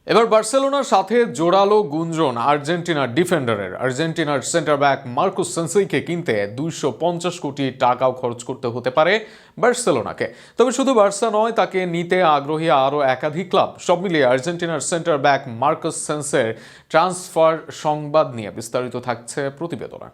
এবার বার্সেলোনার সাথে জোরালো গুঞ্জন আর্জেন্টিনার সেন্টার ব্যাক মার্কুস সেনসেইকে কিনতে 250 কোটি টাকাও খরচ করতে হতে পারে বার্সেলোনাকে। তবে শুধু বার্সা নয়, তাকে নিতে আগ্রহী আরও একাধিক ক্লাব। সব মিলিয়ে আর্জেন্টিনার সেন্টার ব্যাক মার্কুস সেনসের ট্রান্সফার সংবাদ নিয়ে বিস্তারিত থাকছে প্রতিবেদনে।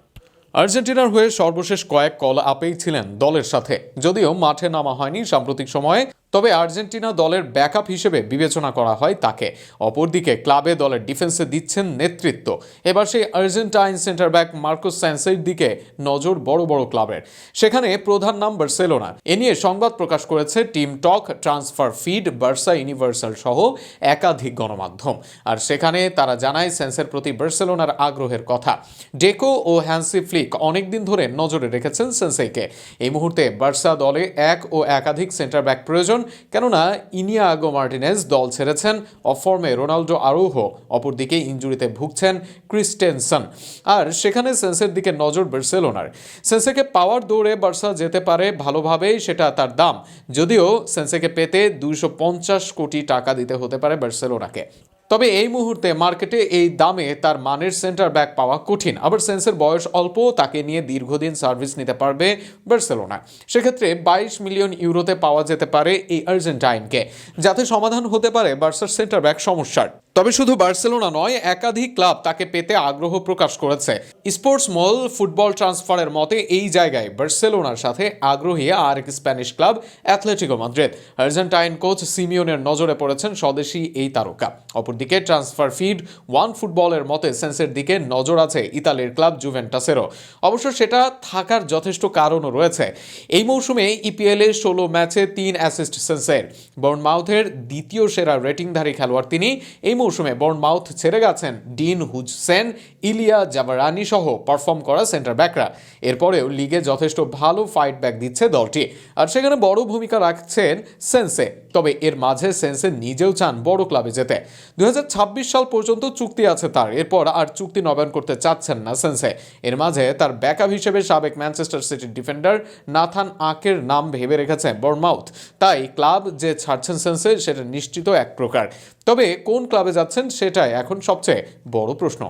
আর্জেন্টিনার হয়ে সর্বশেষ কয়েক কল আপেই ছিলেন দলের সাথে, যদিও মাঠে নামা হয়নি সাম্প্রতিক সময়ে। তবে আর্জেন্টিনা দলের ব্যাকআপ হিসেবে বিবেচনা করা হয় তাকে। অপরদিকে ক্লাবে দলের ডিফেন্সে দিচ্ছেন নেতৃত্ব। এবার সেই আর্জেন্টাইন সেন্টার ব্যাক মার্কুস সেনসের দিকে নজর বড় বড় ক্লাবের। সেখানে প্রধান নাম বার্সেলোনা। এ নিয়ে সংবাদ প্রকাশ করেছে টিম টক, ট্রান্সফার ফিড, বার্সা ইউনিভার্সাল সহ একাধিক গণমাধ্যম। আর সেখানে তারা জানায় সেন্সের প্রতি বার্সেলোনার আগ্রহের কথা। ডেকো ও হ্যান্সি ফ্লিক অনেকদিন ধরে নজরে রেখেছেন সেনসেকে। এই মুহূর্তে বার্সা দলে এক ও একাধিক সেন্টার ব্যাক প্রয়োজন, কেননা ইনিয়াগো মার্টিনেজ দল ছেড়েছেন। অফর্মে রোনাল্ডো আরৌহো, অপরদিকে ইনজুরিতে ভুগছেন ক্রিস্টেনসন। আর সেখানে সেন্সের দিকে নজর বার্সেলোনার। সেন্সেকে পাওয়ার দৌড়ে বার্সা যেতে পারে ভালোভাবেই, সেটা তার দাম। যদিও সেন্সেকে পেতে 250 কোটি টাকা দিতে হতে পারে বার্সেলোনাকে। তবে এই মুহূর্তে মার্কেটে এই দামে তার মানের সেন্টার ব্যাক পাওয়া কঠিন। আবার সেন্সের বয়স অল্প, তাকে নিয়ে দীর্ঘদিন সার্ভিস নিতে পারবে বার্সেলোনা। সেক্ষেত্রে 22 মিলিয়ন ইউরোতে পাওয়া যেতে পারে এই আর্জেন্টাইনকে, যাতে সমাধান হতে পারে বার্সার সেন্টার ব্যাক সমস্যার। তবে শুধু বার্সেলোনা নয়, একাধিক ক্লাব তাকে পেতে আগ্রহ প্রকাশ করেছে। স্পোর্টস মল ফুটবল ট্রান্সফারের মতে এই জায়গায় বার্সেলোনার সাথে আগ্রহী আরেক Spanish club Atletico Madrid. Argentine coach সিমিওনের নজরে পড়েছেন স্বদেশী এই তারকা। অপরদিকে ট্রান্সফার ফিড ওয়ান ফুটবলের মতে সেন্সের দিকে নজর আছে ইতালির ক্লাব জুভেন্টাসেরও। অবশ্য সেটা থাকার যথেষ্ট কারণও রয়েছে। এই মৌসুমে ইপিএলে 16 ম্যাচে 3 অ্যাসিস্ট সেন্সের। বর্নমাউথের দ্বিতীয় সেরা রেটিংধারী খেলোয়াড় তিনি। এই মৌসুমে বর্নমাউথ ছেড়ে গেছেন ডিন হুজসেন, ইলিয়া জাবারানি সহ পারফর্ম করা সেন্টার ব্যাকরা। এরপরেও লিগে যথেষ্ট ভালো ফাইট ব্যাক দিচ্ছে দলটি, আর সেখানে বড় ভূমিকা রাখছেন সেন্সে। তবে এর মাঝে সেন্সে নিজেও চান বড় ক্লাবে যেতে। 2026 সাল পর্যন্ত চুক্তি আছে তার, এরপর আর চুক্তি নবায়ন করতে চাচ্ছেন না সেন্সে। এর মাঝে তার ব্যাকআপ হিসেবে সাবেক ম্যানচেস্টার সিটির ডিফেন্ডার নাথান আকের নাম ভেবে রেখেছে বর্নমাউথ। তাই ক্লাব যে ছাড়ছেন সেন্সে সেটা নিশ্চিত এক প্রকার। তবে কোন ক্লাবে যাচ্ছেন সেটাই এখন সবচেয়ে বড় প্রশ্ন।